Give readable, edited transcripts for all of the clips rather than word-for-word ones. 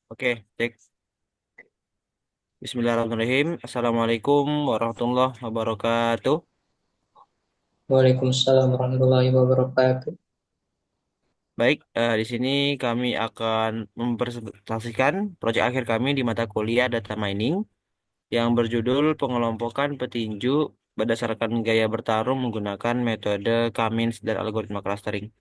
Oke, cek. Bismillahirrahmanirrahim. Assalamualaikum warahmatullahi wabarakatuh. Waalaikumsalam warahmatullahi wabarakatuh. Baik, di sini kami akan mempresentasikan proyek akhir kami di mata kuliah Data Mining yang berjudul Pengelompokan Petinju berdasarkan gaya bertarung menggunakan metode Cummins dan algoritma clustering.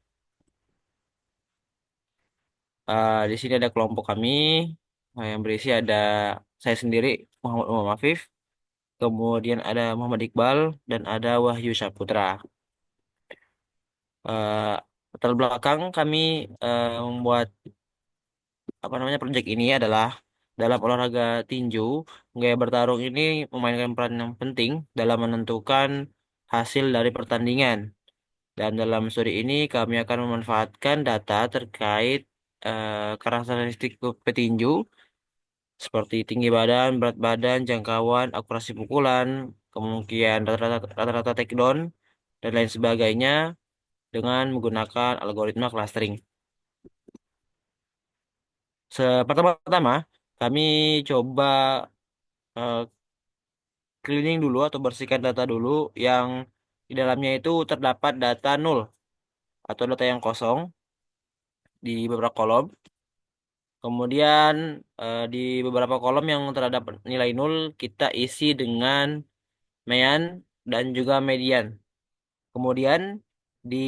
Di sini ada kelompok kami yang berisi ada saya sendiri Muhammad Umar Afif, kemudian ada Muhammad Iqbal dan ada Wahyu Saputra. eh Latar belakang kami membuat apa namanya proyek ini adalah dalam olahraga tinju, gaya bertarung ini memainkan peran yang penting dalam menentukan hasil dari pertandingan. Dan dalam studi ini kami akan memanfaatkan data terkait karakteristik petinju seperti tinggi badan, berat badan, jangkauan, akurasi pukulan, kemungkinan rata-rata takedown, dan lain sebagainya dengan menggunakan algoritma clustering. Pertama-tama, kami coba eh, cleaning dulu atau bersihkan data dulu yang di dalamnya itu terdapat data nol atau data yang kosong di beberapa kolom. Kemudian di beberapa kolom yang terhadap nilai nol kita isi dengan mean dan juga median. Kemudian di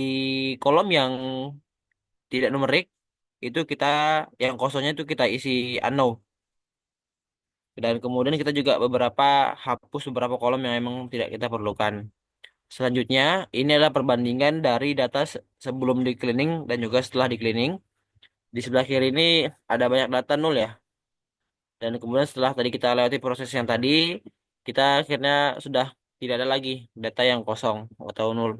kolom yang tidak numerik itu kita yang kosongnya itu kita isi unknown. Dan kemudian kita juga hapus beberapa kolom yang memang tidak kita perlukan. Selanjutnya, ini adalah perbandingan dari data sebelum di cleaning dan juga setelah di cleaning. Di sebelah kiri ini ada banyak data nol ya. Dan kemudian setelah tadi kita lewati proses yang tadi, kita akhirnya sudah tidak ada lagi data yang kosong atau nol.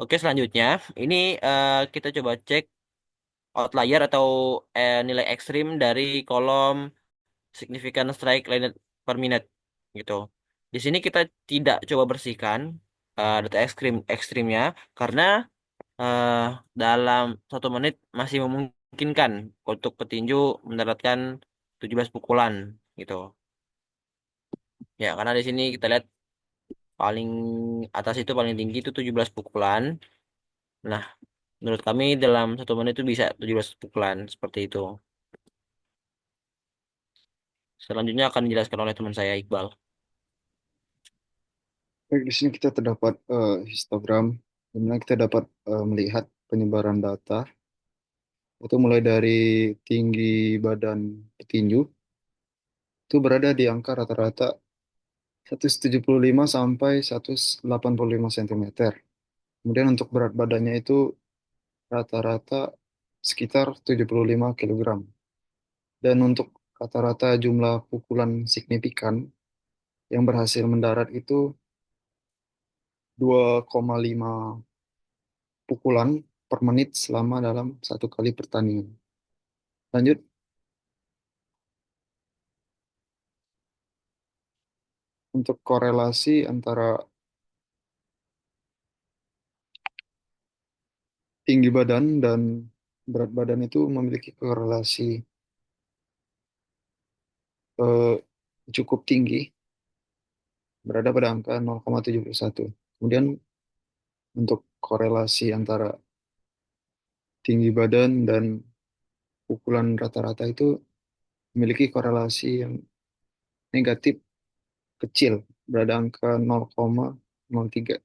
Oke, selanjutnya ini kita coba cek outlier atau nilai ekstrim dari kolom significant strike length per minute gitu. Di sini kita tidak coba bersihkan data ekstrimnya karena eh, dalam 1 menit masih memungkinkan untuk petinju mendapatkan 17 pukulan gitu. Ya, karena di sini kita lihat paling atas itu paling tinggi itu 17 pukulan. Nah, menurut kami dalam 1 menit itu bisa 17 pukulan seperti itu. Selanjutnya akan dijelaskan oleh teman saya Iqbal. Baik, di sini kita terdapat histogram, di mana kita dapat melihat penyebaran data, itu mulai dari tinggi badan petinju, itu berada di angka rata-rata 175 sampai 185 cm. Kemudian untuk berat badannya itu rata-rata sekitar 75 kilogram. Dan untuk rata-rata jumlah pukulan signifikan yang berhasil mendarat itu 2,5 pukulan per menit selama dalam satu kali pertandingan. Lanjut, untuk korelasi antara tinggi badan dan berat badan itu memiliki korelasi eh, cukup tinggi, berada pada angka 0,71. Kemudian untuk korelasi antara tinggi badan dan pukulan rata-rata itu memiliki korelasi yang negatif kecil, berada angka 0,03.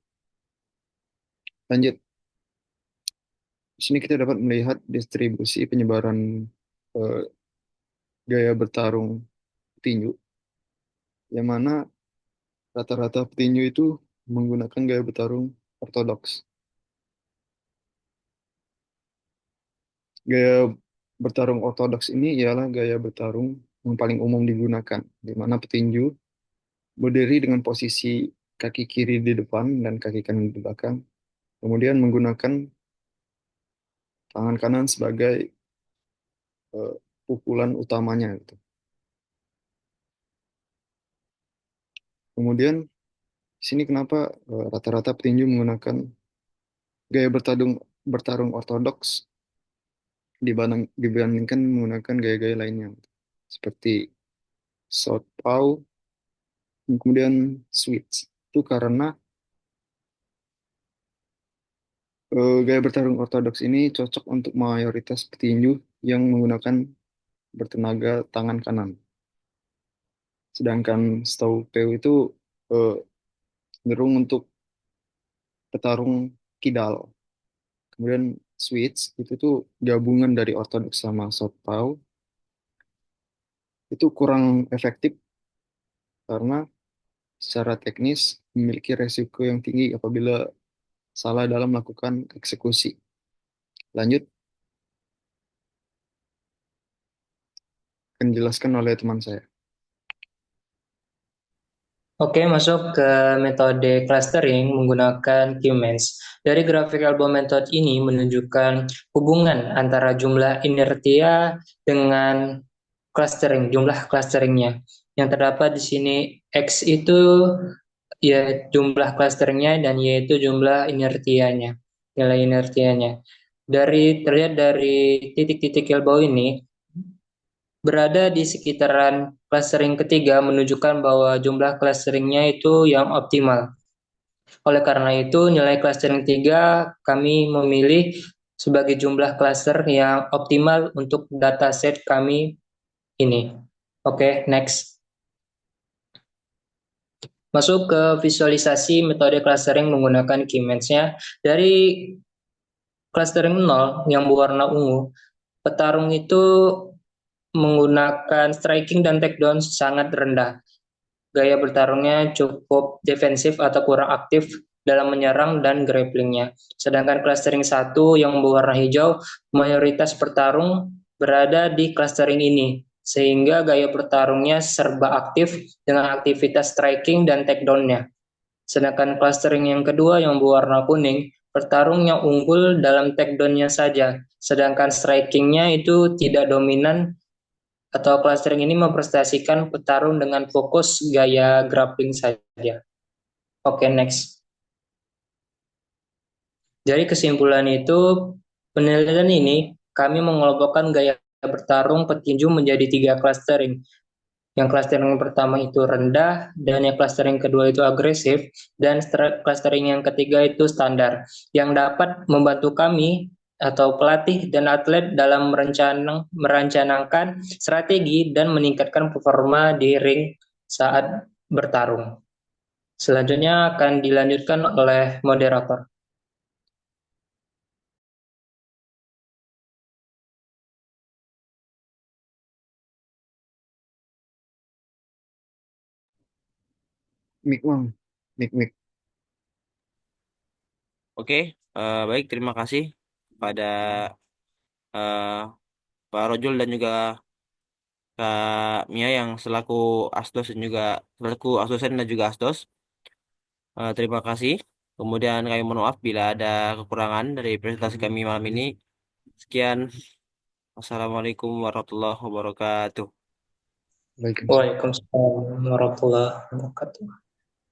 Lanjut, di sini kita dapat melihat distribusi penyebaran eh, gaya bertarung petinju, yang mana rata-rata petinju itu menggunakan gaya bertarung ortodoks. Gaya bertarung ortodoks ini ialah gaya bertarung yang paling umum digunakan, di mana petinju berdiri dengan posisi kaki kiri di depan dan kaki kanan di belakang, kemudian menggunakan tangan kanan sebagai eh, pukulan utamanya gitu. Kemudian di sini kenapa rata-rata petinju menggunakan gaya bertarung bertarung ortodoks, dibandingkan menggunakan gaya-gaya lainnya seperti Southpaw, kemudian Switch. Itu karena gaya bertarung ortodoks ini cocok untuk mayoritas petinju yang menggunakan bertenaga tangan kanan. Sedangkan Southpaw itu eh, cenderung untuk petarung kidal. Kemudian Switch itu tuh gabungan dari ortodoks sama Southpaw. Itu kurang efektif karena secara teknis memiliki resiko yang tinggi apabila salah dalam melakukan eksekusi. Lanjut, akan dijelaskan oleh teman saya. Oke, masuk ke metode clustering menggunakan Q-means. Dari grafik elbow method ini menunjukkan hubungan antara jumlah inertia dengan clustering, jumlah clusteringnya. Yang terdapat di sini X itu ya jumlah clusteringnya dan Y itu jumlah inertianya, nilai inertianya. Terlihat dari titik-titik elbow ini, berada di sekitaran clustering ketiga menunjukkan bahwa jumlah clusteringnya itu yang optimal. Oleh karena itu, nilai clustering 3 kami memilih sebagai jumlah cluster yang optimal untuk dataset kami ini. Oke, next. Masuk ke visualisasi metode clustering menggunakan keymates-nya. Dari clustering 0 yang berwarna ungu, petarung itu menggunakan striking dan takedown sangat rendah. Gaya bertarungnya cukup defensif atau kurang aktif dalam menyerang dan grapplingnya. Sedangkan clustering 1 yang berwarna hijau, mayoritas petarung berada di clustering ini, sehingga gaya bertarungnya serba aktif dengan aktivitas striking dan takedown-nya. Sedangkan clustering yang kedua yang berwarna kuning, petarung yang unggul dalam takedown-nya saja, sedangkan striking-nya itu tidak dominan atau clustering ini mempresentasikan petarung dengan fokus gaya grappling saja. Oke, next. Dari kesimpulan itu, penelitian ini kami mengelompokkan gaya bertarung petinju menjadi 3 clustering. Yang clustering pertama itu rendah, dan yang clustering kedua itu agresif, dan clustering yang ketiga itu standar, yang dapat membantu kami atau pelatih dan atlet dalam merencanakan strategi dan meningkatkan performa di ring saat bertarung. Selanjutnya akan dilanjutkan oleh moderator. Mik, Bang. Mik. Oke, baik, terima kasih kepada eh, Pak Rojul dan juga Kak Mia yang selaku asdos dan juga selaku asdosen dan juga asdos. Terima kasih. Kemudian kami mohon maaf bila ada kekurangan dari presentasi kami malam ini. Sekian. Assalamualaikum warahmatullahi wabarakatuh. Waalaikumsalam. Waalaikumsalam warahmatullahi wabarakatuh.